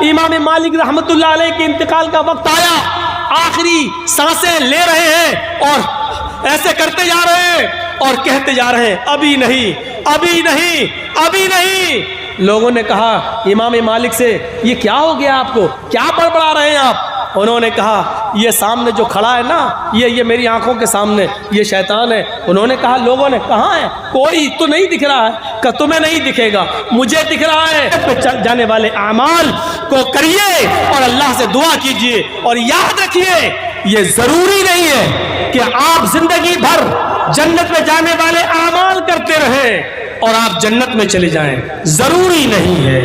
امام مالک رحمۃ اللہ علیہ کے انتقال کا وقت آیا، آخری سانسیں لے رہے ہیں اور ایسے کرتے جا رہے ہیں اور کہتے جا رہے ہیں ابھی نہیں، ابھی نہیں، ابھی نہیں۔ لوگوں نے کہا امام مالک سے یہ کیا ہو گیا آپ کو، کیا بڑبڑا رہے ہیں آپ؟ انہوں نے کہا یہ سامنے جو کھڑا ہے نا، یہ میری آنکھوں کے سامنے یہ شیطان ہے۔ انہوں نے کہا لوگوں نے کہاں ہے؟ کوئی تو نہیں دکھ رہا ہے۔ کہ تمہیں نہیں دکھے گا، مجھے دکھ رہا ہے۔ تو چل جانے والے اعمال کو کریے اور اللہ سے دعا کیجئے، اور یاد رکھیے یہ ضروری نہیں ہے کہ آپ زندگی بھر جنت میں جانے والے اعمال کرتے رہیں اور آپ جنت میں چلے جائیں، ضروری نہیں ہے،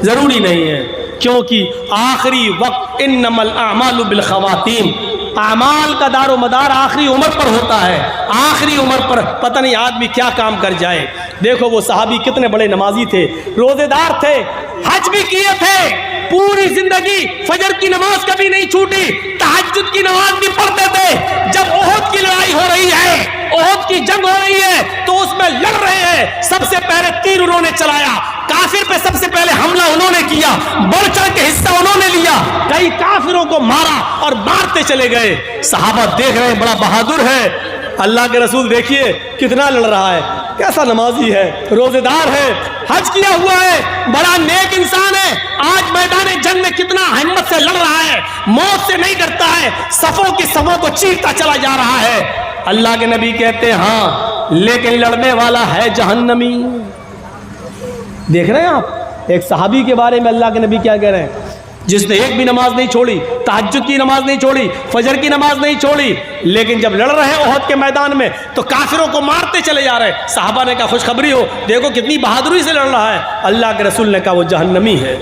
ضروری نہیں ہے، کیونکہ آخری وقت انما الاعمال بالخواتیم، اعمال کا دار و مدار آخری عمر پر ہوتا ہے۔ آخری عمر پر پتہ نہیں آدمی کیا کام کر جائے۔ دیکھو وہ صحابی کتنے بڑے نمازی تھے، روزے دار تھے، حج بھی کیے تھے، پوری زندگی فجر کی نماز کبھی نہیں چھوٹی، تہجد کی نماز بھی پڑھتے تھے۔ جب احد کی لڑائی ہو رہی ہے، احد کی جنگ ہو رہی ہے تو اس میں لڑ رہے ہیں، سب سے پہلے تیر انہوں نے چلایا، کافر پہ سب سے پہلے حملہ انہوں نے کیا، بڑھ چڑھ کے حصہ انہوں نے لیا، کئی کافروں کو مارا اور مارتے چلے گئے۔ صحابہ دیکھ رہے ہیں بڑا بہادر ہے، اللہ کے رسول دیکھیے کتنا لڑ رہا ہے، کیسا نمازی ہے، روزے دار ہے، حج کیا ہوا ہے، بڑا نیک انسان ہے، آج میدان جنگ میں کتنا ہمت سے لڑ رہا ہے، موت سے نہیں ڈرتا ہے، صفوں کی صفوں کو چیرتا چلا جا رہا ہے۔ اللہ کے نبی کہتے ہیں ہاں لیکن لڑنے والا ہے جہنمی۔ دیکھ رہے ہیں آپ ایک صحابی کے بارے میں اللہ کے نبی کیا کہہ رہے ہیں، جس نے ایک بھی نماز نہیں چھوڑی، تہجد کی نماز نہیں چھوڑی، فجر کی نماز نہیں چھوڑی، لیکن جب لڑ رہے ہیں احد کے میدان میں تو کافروں کو مارتے چلے جا رہے ہیں۔ صحابہ نے کہا خوشخبری ہو، دیکھو کتنی بہادری سے لڑ رہا ہے۔ اللہ کے رسول نے کہا وہ جہنمی ہے۔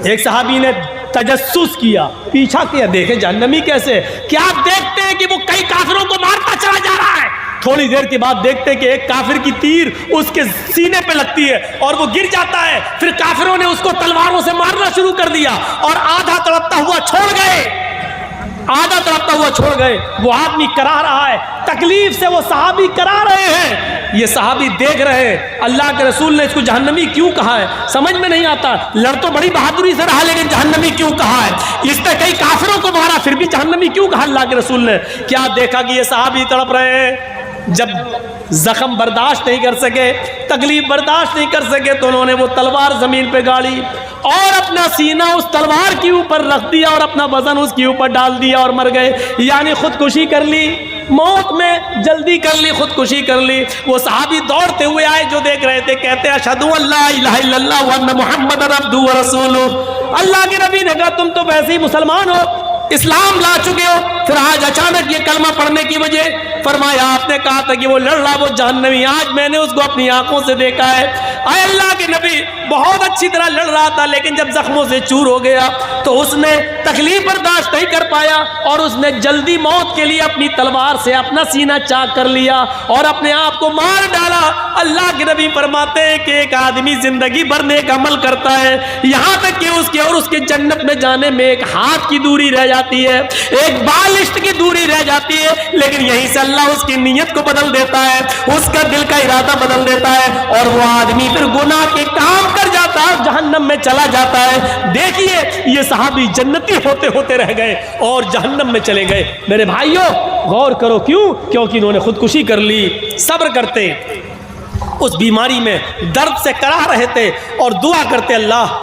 ایک صحابی نے تجسس کیا، پیچھا کیا، دیکھے جہنمی کیسے، کیا آپ دیکھتے ہیں کہ وہ کئی کافروں کو مارتا چلا جا رہا ہے، تھوڑی دیر کے بعد دیکھتے کہ ایک کافر کی تیر اس کے سینے پہ لگتی ہے اور وہ گر جاتا ہے، پھر کافروں نے اس کو تلواروں سے مارنا شروع کر دیا اور آدھا تڑپتا ہوا چھوڑ گئے، آدھا تڑپتا ہوا چھوڑ گئے۔ وہ آدمی کرا رہا ہے، تکلیف سے وہ صحابی کرا رہے ہیں، یہ صحابی دیکھ رہے ہیں۔ اللہ کے رسول نے اس کو جہنمی کیوں کہا ہے سمجھ میں نہیں آتا، لڑ تو بڑی بہادری سے رہا لیکن جہنمی کیوں کہا ہے؟ اس نے کئی کافروں کو مارا پھر بھی جہنمی کیوں کہا اللہ کے رسول نے؟ کیا دیکھا کہ یہ صحابی تڑپ رہے ہیں، جب زخم برداشت نہیں کر سکے، تکلیف برداشت نہیں کر سکے تو انہوں نے وہ تلوار زمین پہ گاڑی اور اپنا سینہ اس تلوار کے اوپر رکھ دیا اور اپنا وزن اس کے اوپر ڈال دیا اور مر گئے، یعنی خودکشی کر لی، موت میں جلدی کر لی، خودکشی کر لی۔ وہ صحابی دوڑتے ہوئے آئے جو دیکھ رہے تھے، کہتے ہیں اشہدو ان لا الہ الا اللہ وان محمد عبدہ ورسولہ۔ اللہ کے نبی نے کہا تم تو ویسے ہی مسلمان ہو، اسلام لا چکے ہو، پھر آج اچانک یہ کلمہ پڑھنے کی وجہ؟ فرمایا آپ نے کہا تھا کہ وہ لڑ رہا وہ جہنمی، آج میں نے اس کو اپنی آنکھوں سے دیکھا ہے۔ اے اللہ کے نبی بہت اچھی طرح لڑ رہا تھا لیکن جب زخموں سے چور ہو گیا تو اس نے تکلیف برداشت نہیں کر پایا اور اس نے جلدی موت کے لیے اپنی تلوار سے اپنا سینہ چاک کر لیا اور اپنے آپ کو مار ڈالا۔ اللہ کے نبی فرماتے ہیں کہ ایک آدمی زندگی بھر نیک عمل کرتا ہے، یہاں تک کہ اس کے اور اس کے جنت میں جانے میں ایک ہاتھ کی دوری رہ جاتی ہے، ایک بالشت کی دوری رہ جاتی ہے، لیکن یہیں سے اللہ اس کی نیت کو بدل دیتا ہے، اس کا دل کا ارادہ بدل دیتا ہے اور وہ آدمی پھر گناہ کے کام کر جاتا ہے، جہنم میں چلا جاتا ہے۔ دیکھیے یہ صحابی جنتی ہوتے ہوتے رہ گئے اور جہنم میں چلے گئے۔ میرے بھائیوں غور کرو، کیونکہ انہوں نے خودکشی کر لی۔ صبر کرتے، اس بیماری میں درد سے کرا رہے تھے اور دعا کرتے اللہ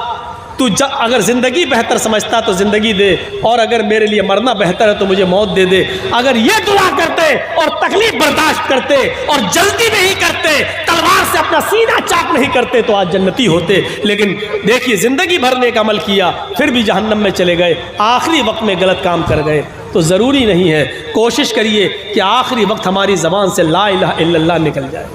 تو اگر زندگی بہتر سمجھتا تو زندگی دے اور اگر میرے لیے مرنا بہتر ہے تو مجھے موت دے دے۔ اگر یہ دعا کرتے اور تکلیف برداشت کرتے اور جلدی نہیں کرتے، تلوار سے اپنا سینہ چاک نہیں کرتے تو آج جنتی ہوتے، لیکن دیکھیے زندگی بھر نیک عمل کیا پھر بھی جہنم میں چلے گئے، آخری وقت میں غلط کام کر گئے۔ تو ضروری نہیں ہے، کوشش کریے کہ آخری وقت ہماری زبان سے لا الہ الا اللہ نکل جائے۔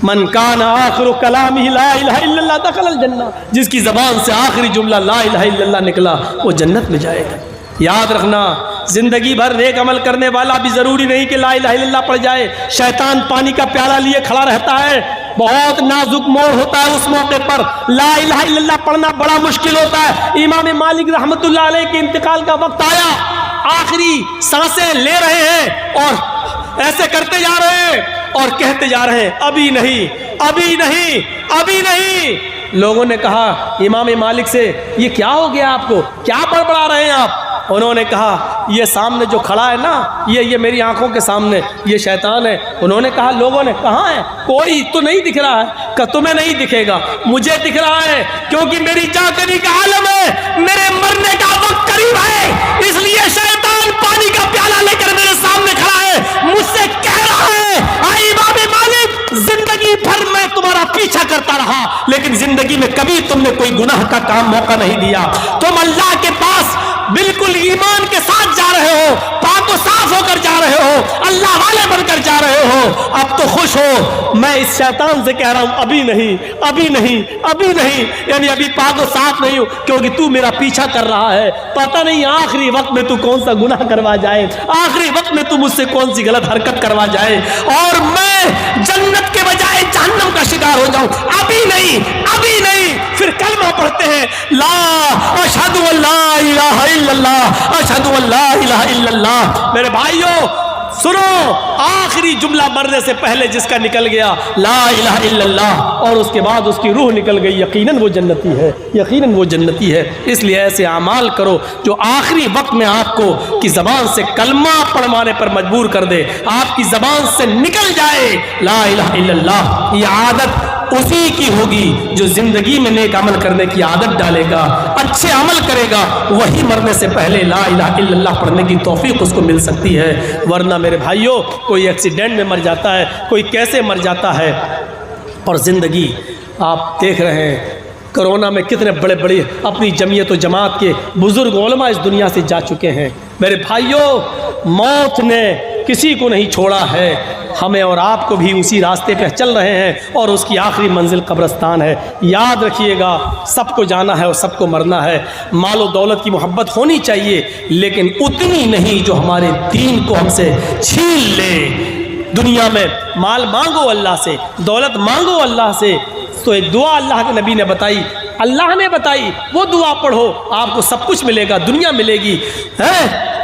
من کان آخر کلامہ لا الہ الا اللہ دخل الجنہ، جس کی زبان سے آخری جملہ لا الہ الا اللہ نکلا وہ جنت میں جائے گا۔ یاد رکھنا زندگی بھر نیک عمل کرنے والا بھی ضروری نہیں کہ لا الہ الا اللہ پڑھ جائے۔ شیطان پانی کا پیالہ لیے کھڑا رہتا ہے، بہت نازک موڑ ہوتا ہے، اس موقع پر لا الہ الا اللہ پڑھنا بڑا مشکل ہوتا ہے۔ امام مالک رحمۃ اللہ علیہ کے انتقال کا وقت آیا، آخری سانسیں لے رہے ہیں اور ایسے کرتے جا رہے ہیں اور کہتے جا رہے ہیں ابھی نہیں، ابھی نہیں، ابھی نہیں۔ لوگوں نے کہا امام مالک سے یہ کیا ہو گیا آپ کو, کیا بڑبڑا رہے ہیں آپ؟ انہوں نے کہا یہ سامنے جو کھڑا ہے نا, یہ میری آنکھوں کے سامنے یہ شیطان ہے. انہوں نے کہا لوگوں نے کہاں ہے؟ کوئی تو نہیں دکھ رہا ہے. کہ تمہیں نہیں دکھے گا, مجھے دکھ رہا ہے, کیونکہ میری جاگنے کا عالم ہے, میرے مرنے کا وقت قریب ہے, اس لیے شیطان پانی کا پیالہ لے کر میرے سامنے کھڑا ہے, مجھ سے کہہ رہا ہے اے امام مالک زندگی بھر میں تمہارا پیچھا کرتا رہا لیکن زندگی میں کبھی تم نے کوئی گناہ کا کام موقع نہیں دیا. تم اللہ کے پاس بالکل ایمان کے ساتھ جا رہے ہو, پاک و صاف ہو کر جا رہے ہو, اللہ والے بن کر جا رہے ہو, اب تو خوش ہو. میں اس شیطان سے کہہ رہا ہوں ابھی نہیں, ابھی نہیں, ابھی نہیں, یعنی ابھی پاک و صاف نہیں ہو, کیونکہ تو میرا پیچھا کر رہا ہے. پتہ نہیں آخری وقت میں تو کون سا گناہ کروا جائے, آخری وقت میں تو مجھ سے کون سی غلط حرکت کروا جائے اور میں جنت کے بجائے جہنم کا شکار ہو جاؤں. ابھی نہیں, ابھی نہیں. پھر کلمہ پڑھتے ہیں لا اشہد ان لا الہ الا اللہ, اشہد ان لا الہ الا اللہ. میرے بھائیوں سنو, آخری جملہ مرنے سے پہلے جس کا نکل گیا لا الہ الا اللہ اور اس کے بعد اس کی روح نکل گئی, یقیناً وہ جنتی ہے, یقیناً وہ جنتی ہے. اس لیے ایسے اعمال کرو جو آخری وقت میں آپ کو کی زبان سے کلمہ پڑھوانے پر مجبور کر دے, آپ کی زبان سے نکل جائے لا الہ الا اللہ. یہ عادت اسی کی ہوگی جو زندگی میں نیک عمل کرنے کی عادت ڈالے گا, اچھے عمل کرے گا, وہی مرنے سے پہلے لا الہ الا اللہ پڑھنے کی توفیق اس کو مل سکتی ہے. ورنہ میرے بھائیوں کوئی ایکسیڈنٹ میں مر جاتا ہے, کوئی کیسے مر جاتا ہے. اور زندگی آپ دیکھ رہے ہیں کرونا میں کتنے بڑے بڑے اپنی جمعیت و جماعت کے بزرگ علماء اس دنیا سے جا چکے ہیں. میرے بھائیوں موت نے کسی کو نہیں چھوڑا ہے, ہمیں اور آپ کو بھی اسی راستے پہ چل رہے ہیں اور اس کی آخری منزل قبرستان ہے. یاد رکھیے گا سب کو جانا ہے اور سب کو مرنا ہے. مال و دولت کی محبت ہونی چاہیے لیکن اتنی نہیں جو ہمارے دین کو ہم سے چھین لے. دنیا میں مال مانگو اللہ سے, دولت مانگو اللہ سے, تو ایک دعا اللہ کے نبی نے بتائی, اللہ نے بتائی, وہ دعا پڑھو آپ کو سب کچھ ملے گا, دنیا ملے گی.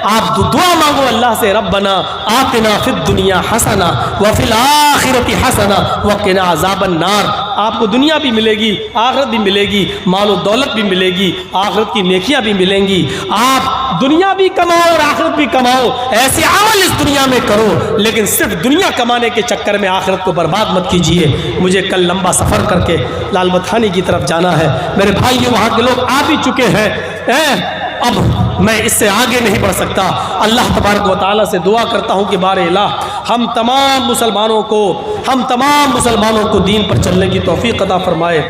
آپ دعا مانگو اللہ سے ربنا آتنا فی الدنیا حسنہ وفی الآخرۃ حسنہ وقنا عذاب النار. آپ کو دنیا بھی ملے گی, آخرت بھی ملے گی, مال و دولت بھی ملے گی, آخرت کی نیکیاں بھی ملیں گی. آپ دنیا بھی کماؤ اور آخرت بھی کماؤ, ایسے عمل اس دنیا میں کرو لیکن صرف دنیا کمانے کے چکر میں آخرت کو برباد مت کیجیے. مجھے کل لمبا سفر کر کے لال بتھانی کی طرف جانا ہے. میرے بھائیو وہاں کے لوگ آ بھی چکے ہیں, اب میں اس سے آگے نہیں بڑھ سکتا. اللہ تبارک و تعالیٰ سے دعا کرتا ہوں کہ بار الہ ہم تمام مسلمانوں کو دین پر چلنے کی توفیق عطا فرمائے.